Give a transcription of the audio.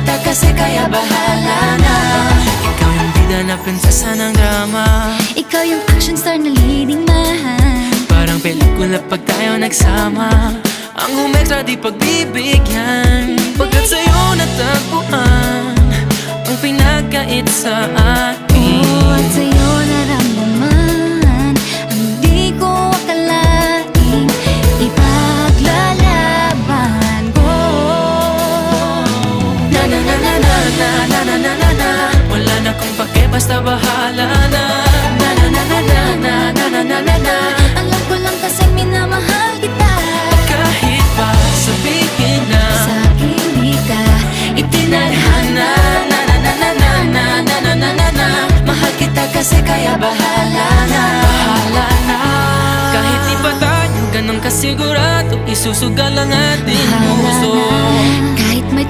kita kasi kaya bahala na. Ikaw yung bida na prinsesa ng drama. Ikaw yung action star na leading man. Parang pelikula pag tayo nagsama. Ang umextra di pagbibigyan. Pagkat sa'yo natagpuan ang pinagkait sa akin. Oh, at sa'yo naramdaman ang di ko akalaing ipaglalaban ko. Na na na na na na na na na na na. Wala na kong pake basta bahala na. Na na na na na na na na na na na. Alam ko lang kasing minamahal kita. Kahit pa sabihin na Sa akin di ka itinadhana. Na na na na na na na na na na na. Mahal kita kasi kaya bahala na. Bahala na. Kahit di pa tayo ganun kasigurado, isusugal ang ating bahala puso. na. Kahit may